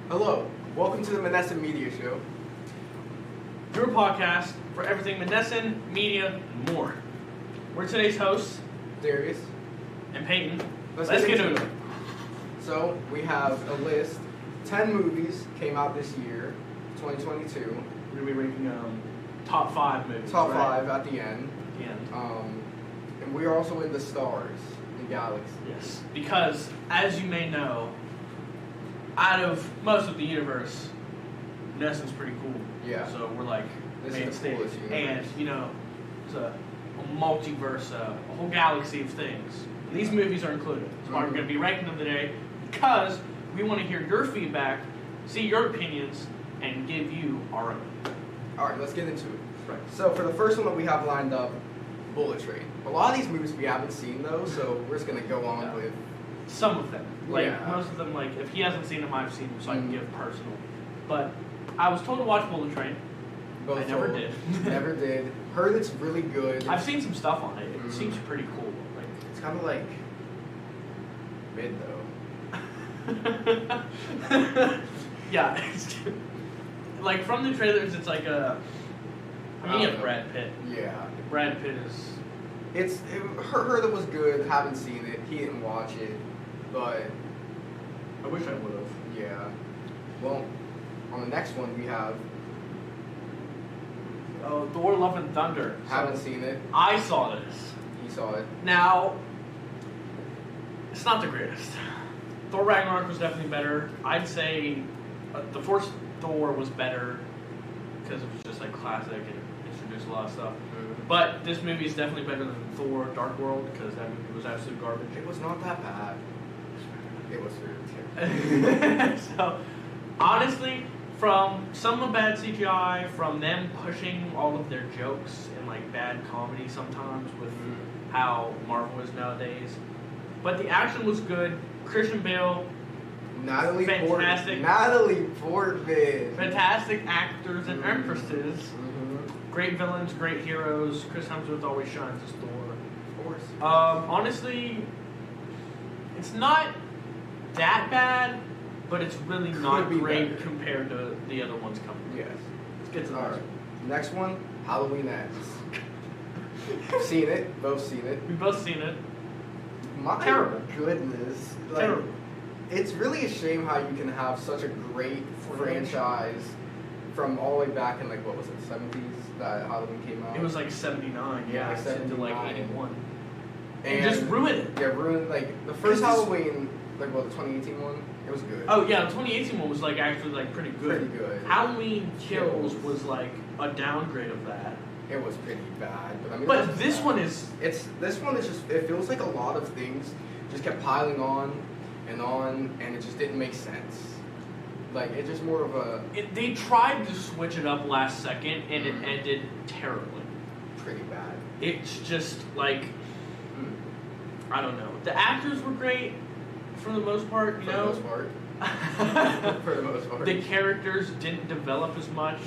Hello, welcome to the Monessen Media Show. Your podcast for everything Monessen Media and more. We're today's hosts, Darius. and Peyton. Let's get into into it. So, we have a list. 10 movies came out this year, 2022. We're going to be ranking top 5 movies. Top right? 5 at the end. At the end. And we're also in the stars, in galaxies. Yes, because as you may know, out of most of the universe, Monessen's pretty cool. Yeah. So we're like This main is the stage. coolest universe. And, it's a multiverse, a whole galaxy of things. These movies are included. That's why we're going to be ranking them today, because we want to hear your feedback, see your opinions, and give you our own. Alright, let's get into it. Right. So, for the first one that we have lined up, Bullet Train. A lot of these movies we haven't seen, though, so we're just going to go on with... Some of them. Like, Yeah. most of them, like, if he hasn't seen them, I've seen them, so I can give personal. But I was told to watch Bullet Train. Both I never told. did. Never did. Heard it's really good. I've seen some stuff on it. It seems pretty cool. Like, It's kind of like mid though. yeah. Like, from the trailers, it's like a... I mean, you have Brad Pitt. Yeah. Brad Pitt is... Heard it was good. Haven't seen it. He didn't watch it, but I wish I would have. yeah. Well, on the next one we have Oh, Thor: Love and Thunder. haven't seen it. I saw this. He saw it. Now, it's not the greatest. Thor Ragnarok was definitely better. I'd say the first Thor was better because it was just like classic and introduced a lot of stuff. But this movie is definitely better than Thor: Dark World because that movie was absolute garbage. It was not that bad. It was really terrible. So, honestly, from some of bad CGI, from them pushing all of their jokes and like bad comedy sometimes with how Marvel is nowadays. But the action was good. Christian Bale, Natalie fantastic. Portman. Fantastic actors and actresses. Mm-hmm. Great villains, great heroes. Chris Hemsworth always shines as Thor. Of course. Honestly, it's not that bad, but it's really not be great better. compared to the other ones coming. Yes. Let's get to the All next right. one. Next one, Halloween Ends. Seen it. Both seen it. We've both seen it. My Terrible. goodness. Like, Terrible. It's really a shame how you can have such a great franchise from all the way back in, like, what was it, 70s that Halloween came out? It was like 79, yeah, like to like 79. 81. And just ruin it. Yeah, ruined, like, the first Halloween, like, what, the 2018 one? It was good. Oh yeah, the 2018 one was like actually like pretty good. Pretty good. Halloween Kills was like a downgrade of that. It was pretty bad, but I mean. it But wasn't this bad. one is This one is just. It feels like a lot of things just kept piling on, and it just didn't make sense. Like, it's just more of a they tried to switch it up last second and it ended terribly. pretty bad. It's just like I don't know. The actors were great for the most part, For the most part. For the most part. The characters didn't develop as much.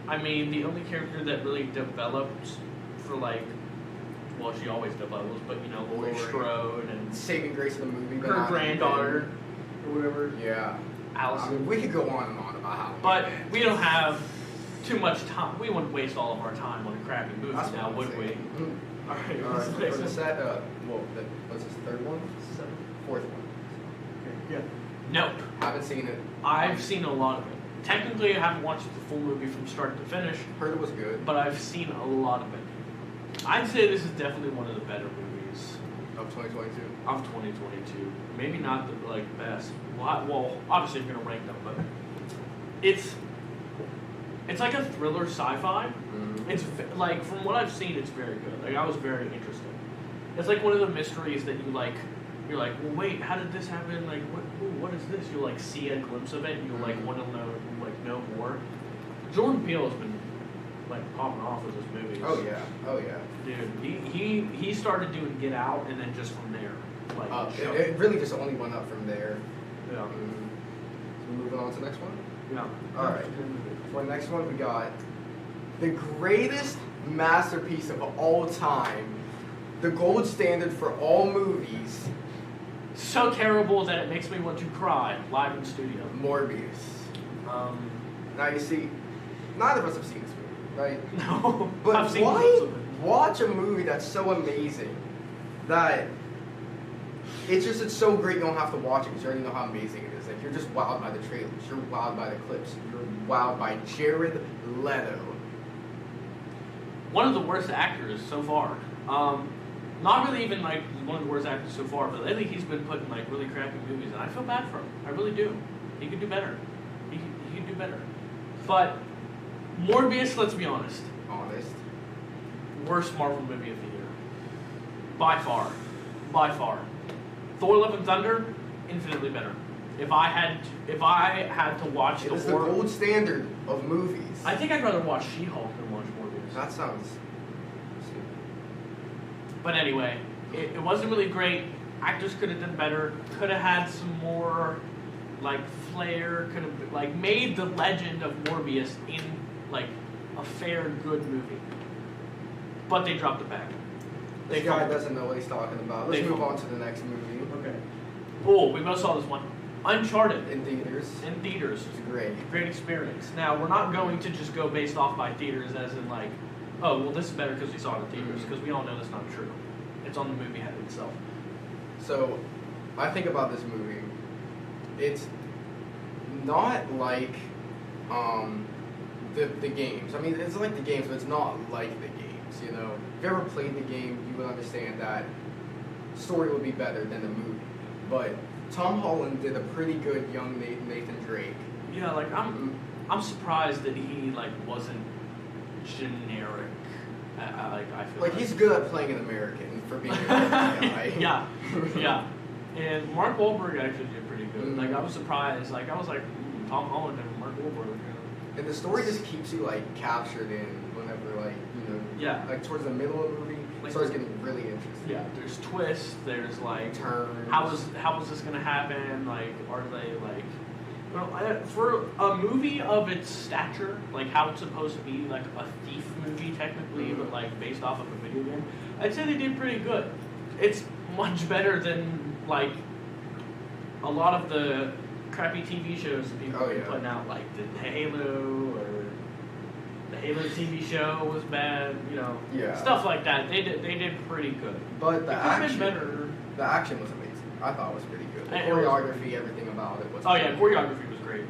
I mean, the only character that really developed for like, well, she always develops, but Laurie Strode and Saving grace of the movie. but her not granddaughter or whatever, Yeah. Allison. We could go on and on about Halloween. But we don't have too much time. We wouldn't waste all of our time on crappy movies That's now, what I'm would we? saying. All right, All what's right. the next For the one? set, what's this, third one? Fourth one. Yeah. Nope. Haven't seen it. I've seen a lot of it. Technically, I haven't watched the full movie from start to finish, Heard it was good. but I've seen a lot of it. I'd say this is definitely one of the better movies Of 2022. of 2022. Maybe not the best. Well, obviously I'm gonna rank them, but it's like a thriller sci-fi. It's like, from what I've seen, it's very good. Like, I was very interested. It's like one of the mysteries that you're like, well, wait, how did this happen? Like, what is this? You'll like see a glimpse of it, and you'll like want to know more. Jordan Peele has been like popping off with his movies. Oh yeah. Dude, he started doing Get Out, and then just from there, like, It really just only went up from there. yeah, So moving on to the next one. yeah. All right. For the next one, we got the greatest masterpiece of all time, the gold standard for all movies, so terrible that it makes me want to cry live in studio. Morbius. Now you see, neither of us have seen this movie, right? No, But I've seen why clips of it. watch a movie that's so amazing that it's so great you don't have to watch it because you already know how amazing it is. Like, you're just wowed by the trailers, you're wowed by the clips, you're wowed by Jared Leto. One of the worst actors so far. Not really even like one of the worst actors so far, but lately he's been put in like really crappy movies, and I feel bad for him. I really do. He could do better. He could do better. But Morbius, let's be honest, worst Marvel movie of the year, by far. Thor: Love and Thunder, infinitely better. If I had to watch It is the gold standard of movies. I think I'd rather watch She-Hulk than watch Morbius. That sounds. But anyway, it wasn't really great. Actors could have done better. Could have had some more, like, flair. Could have like made the legend of Morbius in like a fair, good movie. But they dropped the bag. This guy doesn't know what he's talking about. Let's move on to the next movie. Okay. Oh, we both saw this one. Uncharted. In theaters. In theaters. It's great. Great experience. Now, we're not going to just go based off by theaters as in like, oh, well, this is better because we saw it in theaters, because we all know that's not true. It's on the movie head itself. So, I think about this movie. It's not like the games. I mean, it's like the games, but it's not like the games, you know? If you ever played the game, you would understand that story would be better than the movie. But Tom Holland did a pretty good young Nathan Drake. Yeah, like, I'm surprised that he, like, wasn't generic. I feel like he's good at playing an American for being an American guy. yeah. And Mark Wahlberg actually did pretty good. Mm-hmm. Like, I was surprised. Like, I was like, Tom Holland and Mark Wahlberg. And the story just keeps you like captured in whenever like towards the middle of the movie, it starts getting really interesting. Yeah, there's twists. There's like turns. How is this gonna happen? Like, are they like? Well, for a movie of its stature, like how it's supposed to be, like a thief movie technically, but like based off of a video game, I'd say they did pretty good. It's much better than like a lot of the crappy TV shows that people are putting out, like the Halo or the Halo TV show was bad, stuff like that. They did pretty good. But the action was amazing. I thought it was pretty good. The choreography, everything about it was. Choreography was great.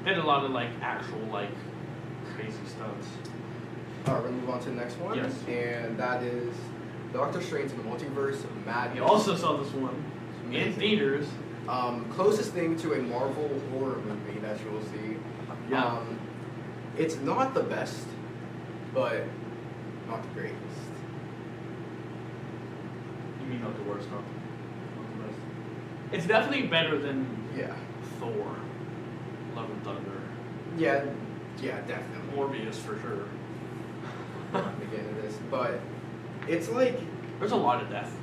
They did a lot of like actual like crazy stunts. All right, we're gonna move on to the next one. Yes. And that is Doctor Strange in the Multiverse of Madness. You also saw this one in theaters. Closest thing to a Marvel horror movie that you will see. Yeah. It's not the best, but not the greatest. You mean not the worst, huh? It's definitely better than Thor, Love and Thunder. Yeah, definitely. Morbius for sure. Not to get into this, but it's like there's a lot of death.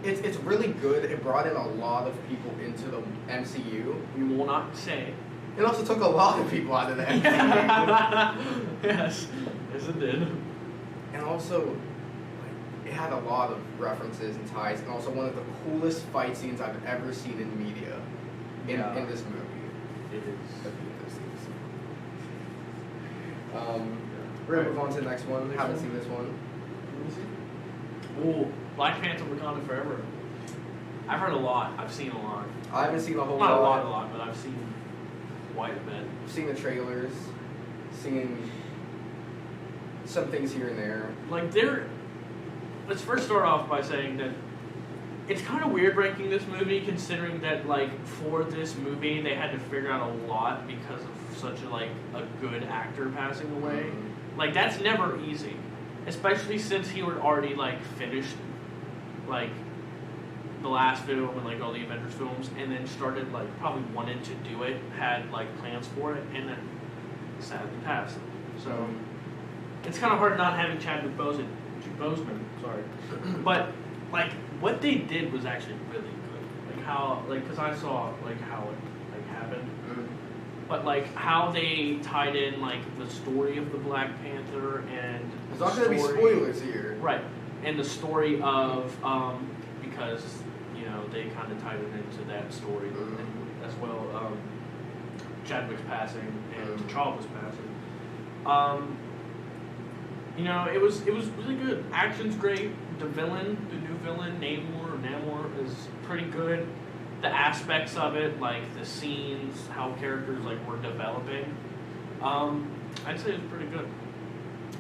It's really good. It brought in a lot of people into the MCU. We will not say. It also took a lot of people out of the MCU. Yes, it did. And also, it had a lot of references and ties, and also one of the coolest fight scenes I've ever seen in media in this movie. It is. We're gonna move on to the next one. Haven't seen this one. Ooh, Black Panther: Wakanda Forever. I've heard a lot. I've seen a lot. I haven't seen a whole lot. Not a lot, but I've seen quite a bit. I've seen the trailers, seen some things here and there. Let's first start off by saying that it's kind of weird ranking this movie, considering that like for this movie they had to figure out a lot because of such a good actor passing away. Mm-hmm. Like that's never easy, especially since he had already like finished like the last film and like all the Avengers films, and then started like probably wanted to do it, had like plans for it, and then sadly passed. So it's kind of hard not having Chadwick Boseman, but like what they did was actually really good. Like how, like, because I saw like how it like happened, but like how they tied in like the story of the Black Panther and there's not going to be spoilers here, right? And the story of because they kind of tied it into that story and as well. Chadwick's passing and T'Challa's passing. You know, it was really good. Action's great. The new villain, Namor, is pretty good. The aspects of it, like the scenes, how characters like were developing, I'd say it's pretty good.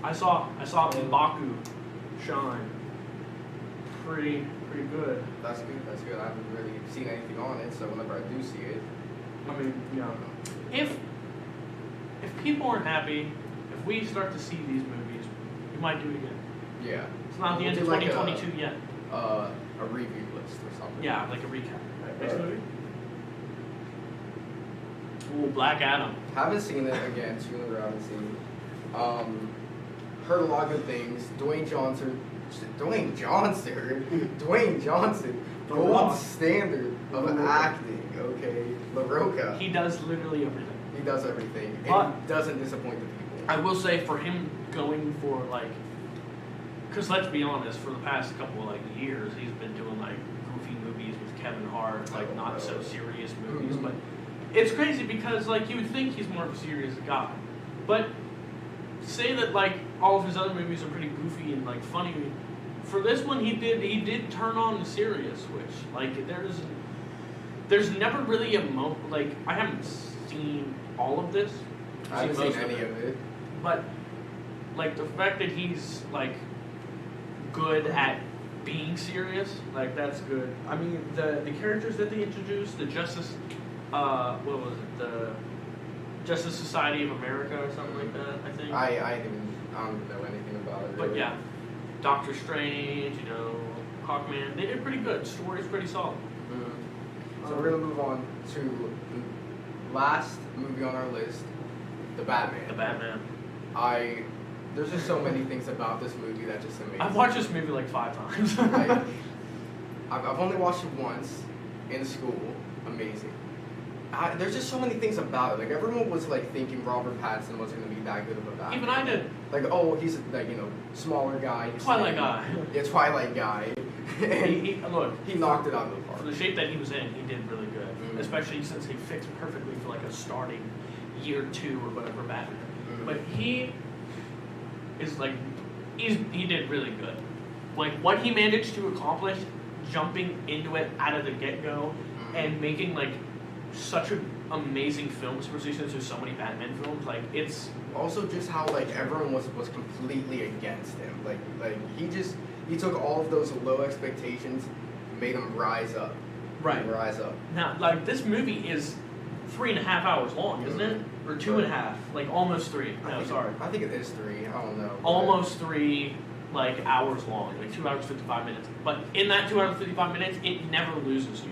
I saw M'Baku shine. Pretty good. That's good. I haven't really seen anything on it, so whenever I do see it, I mean, yeah. If people aren't happy, if we start to see these movies, we might do it again. Yeah. It's not the end of 2022 yet. A review list or something. Yeah, like a recap. Next movie? Ooh, Black Adam. Haven't seen it again. Two in a row. Haven't seen it. Heard a lot of good things. Dwayne Johnson, The gold Rock. standard of acting. Okay, La Roca. He does literally everything. He does everything, and But he doesn't disappoint the people. I will say for him going for like, because let's be honest, for the past couple of like years, he's been doing like goofy movies with Kevin Hart, like not so serious movies. But it's crazy because like you would think he's more of a serious guy, but say that like all of his other movies are pretty goofy and like funny. For this one, he did turn on the serious switch. Like there's never really a moment, like I haven't seen all of this. I haven't seen any of it. But like the fact that he's like good at being serious, like that's good. I mean the characters that they introduced, the Justice what was it, the Justice Society of America or something like that, I think. I don't know anything about it. But really. yeah, Doctor Strange, you know, Hawkman, they did pretty good. Story's pretty solid. So we're gonna move on to the last movie on our list, The Batman. The Batman. There's just so many things about this movie that just amazing. I've watched this movie like 5 times. I've only watched it once in school. Amazing. There's just so many things about it. Like everyone was like thinking Robert Pattinson wasn't gonna be that good of a Batman. Even I did. Like, oh, he's like, you know, smaller guy. Twilight guy. Yeah, Twilight guy. Look, he knocked it out of the park. for the shape that he was in, he did really good. Especially since he fits perfectly for like a starting year 2 or whatever Batman. But he is like, he did really good. Like what he managed to accomplish, jumping into it out of the get-go, and making like such an amazing film, especially since there's so many Batman films. Like it's also just how like everyone was completely against him. Like he took all of those low expectations, made them rise up. right. Rise up. Now, like this movie is 3.5 hours long, isn't it? Or 2.5? Like almost 3. No, sorry. I think it is 3. I don't know. Almost 3 like hours long, like 2 hours 55 minutes. But in that 2 hours 55 minutes, it never loses you.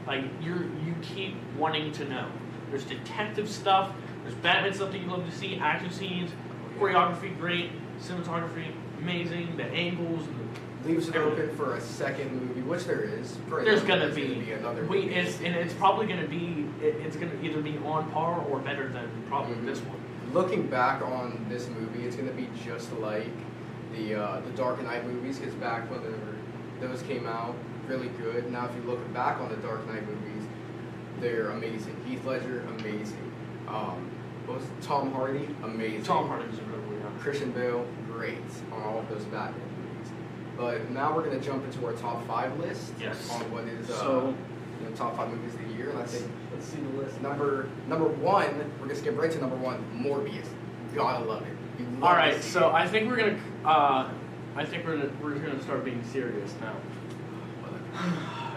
Like you keep wanting to know. There's detective stuff. There's Batman stuff that you love to see. Action scenes, choreography great, cinematography amazing. The angles. Leaves it open for a second movie, which there is. There's gonna be another. It's probably gonna be. It's gonna either be on par or better than probably this one. Looking back on this movie, it's gonna be just like the Dark Knight movies, because back when those came out, really good. Now, if you look back on the Dark Knight movies, they're amazing. Heath Ledger, amazing. What was it? Tom Hardy, amazing. Tom Hardy was incredible. Yeah. Christian Bale, great on all of those Batman movies. But now we're gonna jump into our top 5 list. Yes. On what is So, top 5 movies of the year, and I think let's see the list. number 1. We're gonna skip right to number 1. Morbius. Gotta love it. You love All right, this so movie. I think we're gonna. We're gonna start being serious now.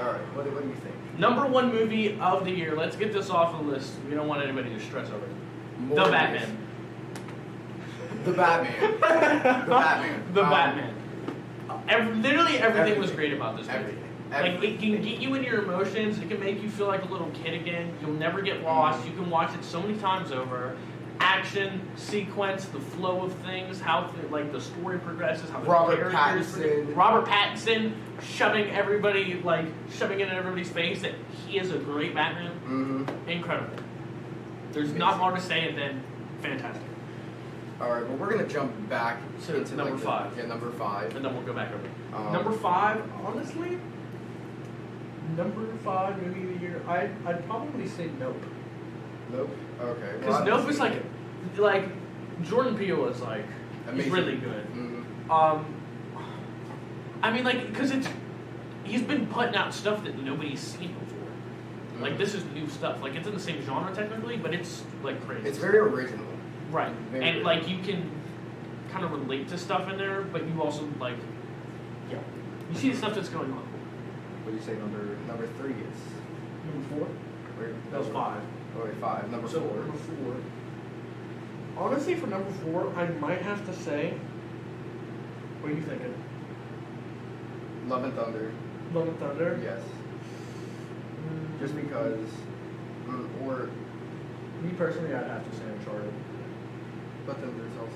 All right. What do you think? Number 1 movie of the year. Let's get this off the list. We don't want anybody to stress over it. The Morbius. Batman. The Batman. The Batman. The Batman. Literally everything was great about this movie. Everything. Like it can get you in your emotions. It can make you feel like a little kid again. You'll never get lost. You can watch it so many times over. Action sequence, the flow of things, how like the story progresses, how the Robert characters. Pattinson. Robert Pattinson shoving it in everybody's face that he is a great Batman. Incredible. There's not more to say than fantastic. All right. Well, we're gonna jump back So into number like 5. Yeah, number 5. And then we'll go back over. Um, Number 5, honestly, Number 5 movie of the year, I'd probably say Nope. Nope. Okay. Because Nope is like Jordan Peele is like he's amazing. really good. Mm-hmm. I mean, like, because he's been putting out stuff that nobody's seen before. Like, this is new stuff. Like, it's in the same genre technically, but it's like crazy. It's very original. Right. Very and original. like you can kind of relate to stuff in there, but you also like, yeah, you see the stuff that's going on. What do you say? Number 3 is. Number 4. Where, That was 5. Oh wait, 5. Number 4. Number 4. Honestly, for number 4, I might have to say. What are you thinking? Love and Thunder. Love and Thunder. Yes. Just because. Or. Me personally, I'd have to say Uncharted. But then there's also.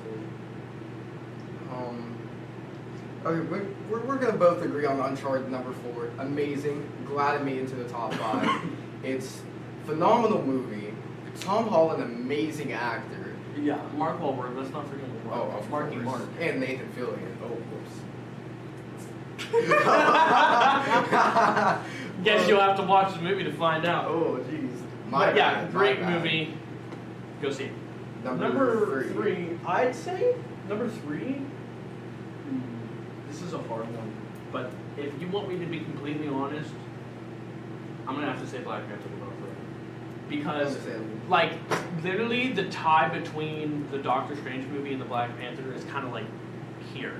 Okay, we're gonna both agree on Uncharted number 4. Amazing. Glad it made it to the top 5. It's phenomenal movie. Tom Holland, amazing actor. Yeah, Mark Wahlberg. Let's not forget Mark. Of Marky course. Mark. And Nathan Fillion. Oh, whoops. Guess you'll have to watch the movie to find out. Oh, jeez. But yeah, bad, great my bad. movie. Go see it. Number 3, I'd say number 3. This is a hard one, but if you want me to be completely honest, I'm gonna have to say Black Panther number 3 because, like, literally the tie between the Doctor Strange movie and the Black Panther is kind of like here.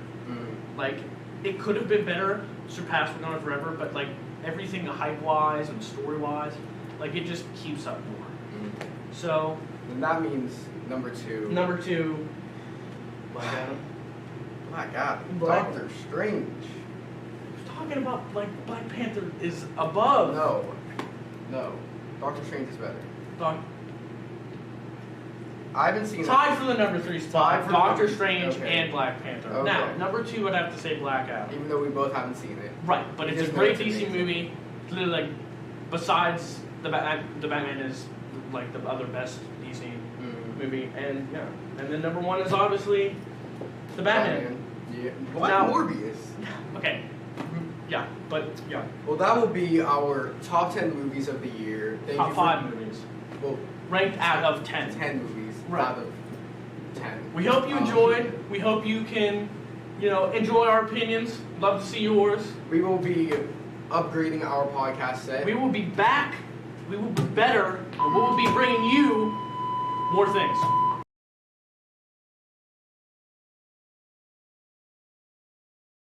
Like, it could have been better, surpassed Wakanda Forever, but like everything hype-wise and story-wise, like it just keeps up more. So. And that means number 2. Number 2, Black Adam. Black Adam. Black- Doctor Strange. We're talking about like Black Panther is above. No. Doctor Strange is better. Doc- I haven't seen Tied for the number 3 spot. Tied for Doctor the- Strange okay. and Black Panther. Okay. Now, number 2, I'd have to say Black Adam. Even though we both haven't seen it. Right, but it's Just a know great it's DC amazing. movie. It's literally like, besides the Batman is like the other best DC movie, and yeah, and then number 1 is obviously the Batman. Yeah. Black Now- Morbius. Okay. Yeah, but yeah, Well, that will be our top 10 movies of the year. Thank top you 5 movies Well, ranked out of 10. 10 movies Right. out of 10. We hope you enjoyed. We hope you can, enjoy our opinions. Love to see yours. We will be upgrading our podcast set. We will be back. We will be better. And we will be bringing you more things.